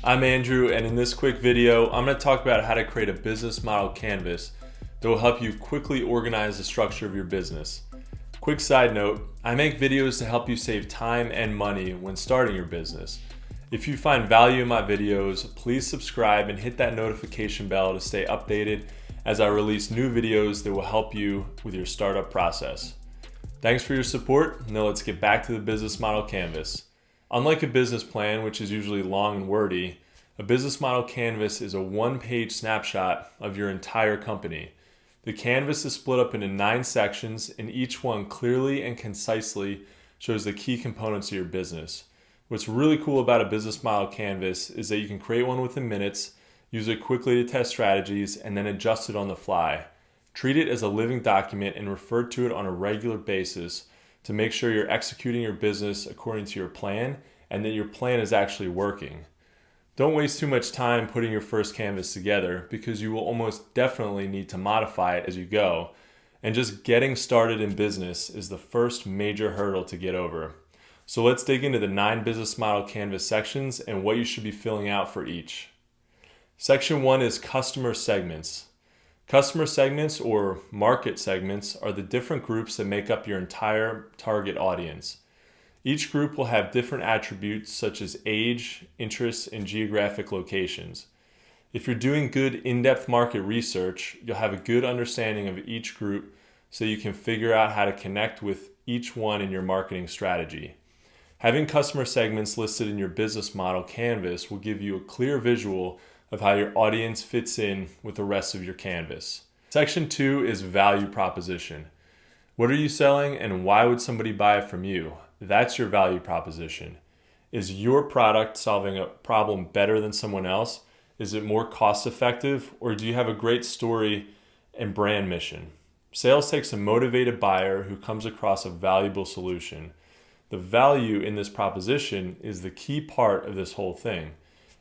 I'm Andrew, and in this quick video, I'm going to talk about how to create a business model canvas that will help you quickly organize the structure of your business. Quick side note, I make videos to help you save time and money when starting your business. If you find value in my videos, please subscribe and hit that notification bell to stay updated as I release new videos that will help you with your startup process. Thanks for your support. Now let's get back to the business model canvas. Unlike a business plan, which is usually long and wordy, a business model canvas is a one-page snapshot of your entire company. The canvas is split up into 9 sections, and each one clearly and concisely shows the key components of your business. What's really cool about a business model canvas is that you can create one within minutes, use it quickly to test strategies, and then adjust it on the fly. Treat it as a living document and refer to it on a regular basis to make sure you're executing your business according to your plan and that your plan is actually working. Don't waste too much time putting your first canvas together because you will almost definitely need to modify it as you go, and just getting started in business is the first major hurdle to get over. So let's dig into the 9 business model canvas sections and what you should be filling out for each. Section 1 is customer segments. Customer segments or market segments are the different groups that make up your entire target audience. Each group will have different attributes such as age, interests, and geographic locations. If you're doing good in-depth market research, you'll have a good understanding of each group so you can figure out how to connect with each one in your marketing strategy. Having customer segments listed in your business model canvas will give you a clear visual of how your audience fits in with the rest of your canvas. Section 2 is value proposition. What are you selling and why would somebody buy it from you? That's your value proposition. Is your product solving a problem better than someone else? Is it more cost effective? Or do you have a great story and brand mission? Sales takes a motivated buyer who comes across a valuable solution. The value in this proposition is the key part of this whole thing.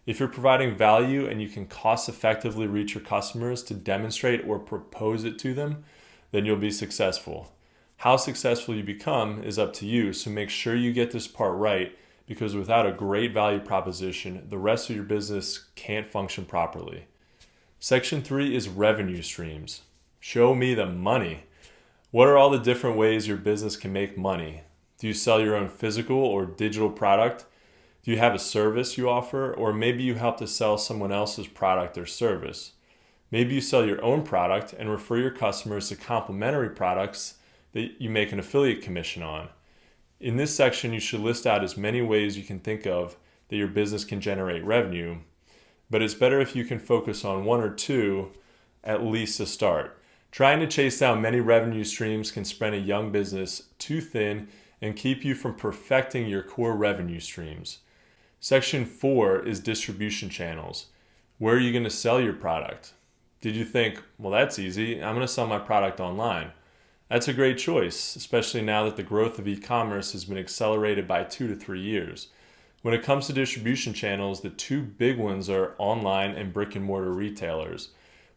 If you're providing value and you can cost effectively reach your customers to demonstrate or propose it to them, then you'll be successful. How successful you become is up to you, so make sure you get this part right because without a great value proposition, the rest of your business can't function properly. Section 3 is revenue streams. Show me the money. What are all the different ways your business can make money? Do you sell your own physical or digital product? Do you have a service you offer? Or maybe you help to sell someone else's product or service. Maybe you sell your own product and refer your customers to complementary products that you make an affiliate commission on. In this section, you should list out as many ways you can think of that your business can generate revenue, but it's better if you can focus on 1 or 2 at least to start. Trying to chase down many revenue streams can spread a young business too thin and keep you from perfecting your core revenue streams. Section 4 is distribution channels. Where are you going to sell your product? Did you think, well, that's easy, I'm going to sell my product online? That's a great choice, especially now that the growth of e-commerce has been accelerated by 2 to 3 years. When it comes to distribution channels, the 2 big ones are online and brick and mortar retailers.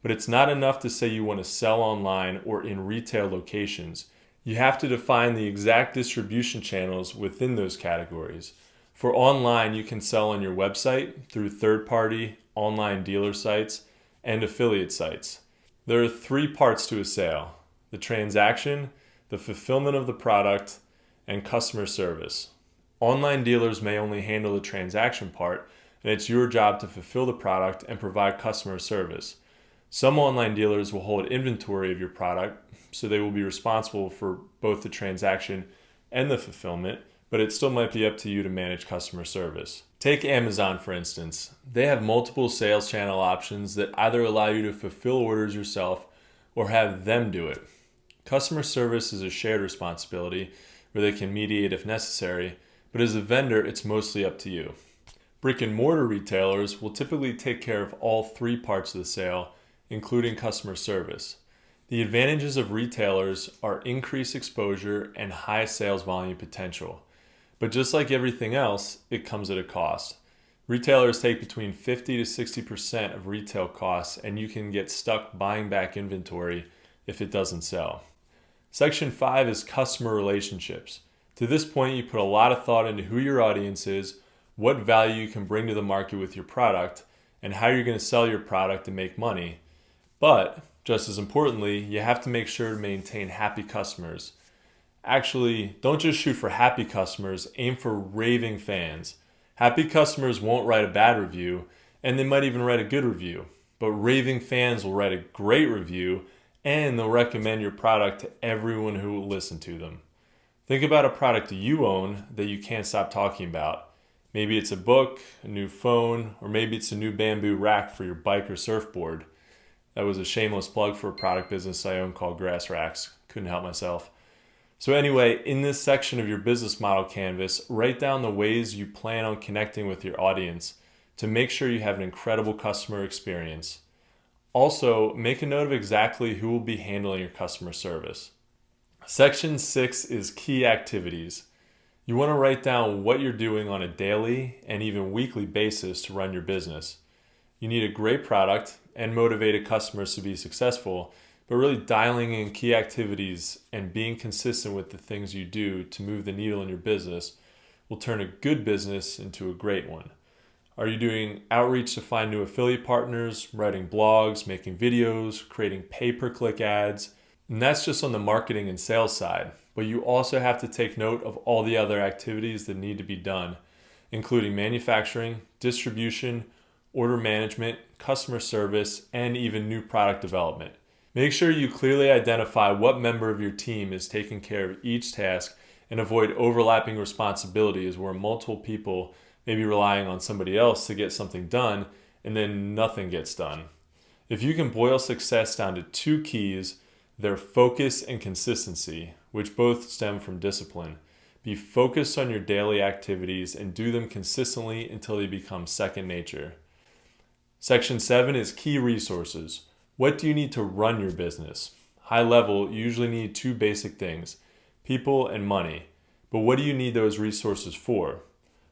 But it's not enough to say you want to sell online or in retail locations. You have to define the exact distribution channels within those categories. For online, you can sell on your website through third-party online dealer sites and affiliate sites. There are 3 parts to a sale: the transaction, the fulfillment of the product, and customer service. Online dealers may only handle the transaction part, and it's your job to fulfill the product and provide customer service. Some online dealers will hold inventory of your product, so they will be responsible for both the transaction and the fulfillment, but it still might be up to you to manage customer service. Take Amazon, for instance. They have multiple sales channel options that either allow you to fulfill orders yourself or have them do it. Customer service is a shared responsibility where they can mediate if necessary, but as a vendor, it's mostly up to you. Brick and mortar retailers will typically take care of all 3 parts of the sale, including customer service. The advantages of retailers are increased exposure and high sales volume potential. But just like everything else, it comes at a cost. Retailers take between 50 to 60% of retail costs, and you can get stuck buying back inventory if it doesn't sell. Section 5 is customer relationships. To this point, you put a lot of thought into who your audience is, what value you can bring to the market with your product, and how you're going to sell your product and make money. But just as importantly, you have to make sure to maintain happy customers. Actually, don't just shoot for happy customers, aim for raving fans. Happy customers won't write a bad review, and they might even write a good review. But raving fans will write a great review, and they'll recommend your product to everyone who will listen to them. Think about a product you own that you can't stop talking about. Maybe it's a book, a new phone, or maybe it's a new bamboo rack for your bike or surfboard. That was a shameless plug for a product business I own called Grass Racks. Couldn't help myself. So anyway, in this section of your business model canvas, write down the ways you plan on connecting with your audience to make sure you have an incredible customer experience. Also, make a note of exactly who will be handling your customer service. Section 6 is key activities. You want to write down what you're doing on a daily and even weekly basis to run your business. You need a great product and motivated customers to be successful, but really dialing in key activities and being consistent with the things you do to move the needle in your business will turn a good business into a great one. Are you doing outreach to find new affiliate partners, writing blogs, making videos, creating pay-per-click ads? And that's just on the marketing and sales side, but you also have to take note of all the other activities that need to be done, including manufacturing, distribution, order management, customer service, and even new product development. Make sure you clearly identify what member of your team is taking care of each task and avoid overlapping responsibilities where multiple people may be relying on somebody else to get something done and then nothing gets done. If you can boil success down to 2 keys, they're focus and consistency, which both stem from discipline. Be focused on your daily activities and do them consistently until they become second nature. Section 7 is key resources. What do you need to run your business? High level, you usually need 2 basic things, people and money. But what do you need those resources for?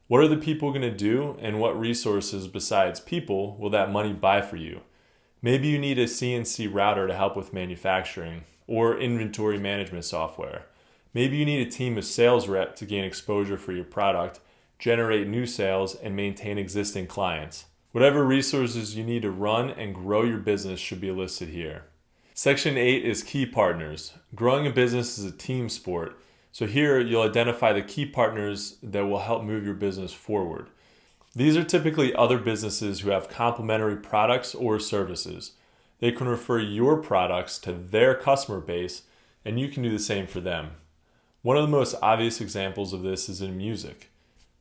What are the people going to do, and what resources besides people will that money buy for you? Maybe you need a CNC router to help with manufacturing or inventory management software. Maybe you need a team of sales reps to gain exposure for your product, generate new sales, and maintain existing clients. Whatever resources you need to run and grow your business should be listed here. Section 8 is key partners. Growing a business is a team sport, so here you'll identify the key partners that will help move your business forward. These are typically other businesses who have complementary products or services. They can refer your products to their customer base, and you can do the same for them. One of the most obvious examples of this is in music.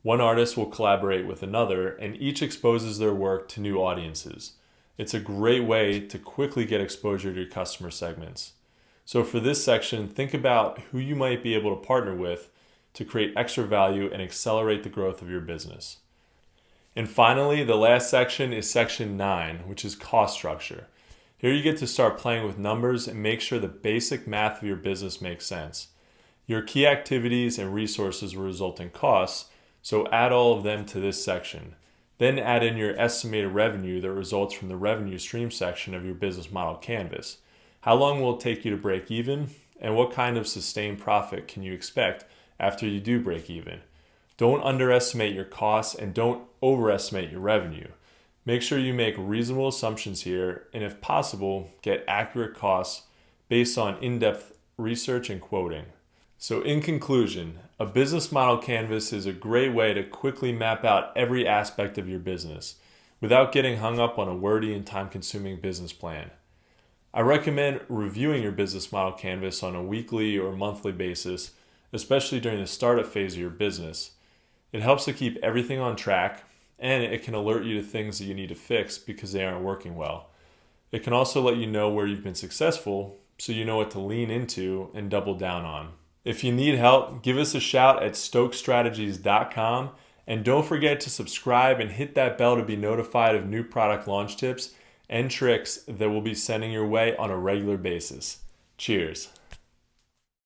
One artist will collaborate with another, and each exposes their work to new audiences. It's a great way to quickly get exposure to your customer segments. So for this section, think about who you might be able to partner with to create extra value and accelerate the growth of your business. And finally, the last section is section 9, which is cost structure. Here you get to start playing with numbers and make sure the basic math of your business makes sense. Your key activities and resources will result in costs, so add all of them to this section. Then add in your estimated revenue that results from the revenue stream section of your business model canvas. How long will it take you to break even? And what kind of sustained profit can you expect after you do break even? Don't underestimate your costs and don't overestimate your revenue. Make sure you make reasonable assumptions here, and if possible, get accurate costs based on in-depth research and quoting. So in conclusion, a business model canvas is a great way to quickly map out every aspect of your business without getting hung up on a wordy and time-consuming business plan. I recommend reviewing your business model canvas on a weekly or monthly basis, especially during the startup phase of your business. It helps to keep everything on track, and it can alert you to things that you need to fix because they aren't working well. It can also let you know where you've been successful so you know what to lean into and double down on. If you need help, give us a shout at stokestrategies.com, and don't forget to subscribe and hit that bell to be notified of new product launch tips and tricks that we'll be sending your way on a regular basis. Cheers.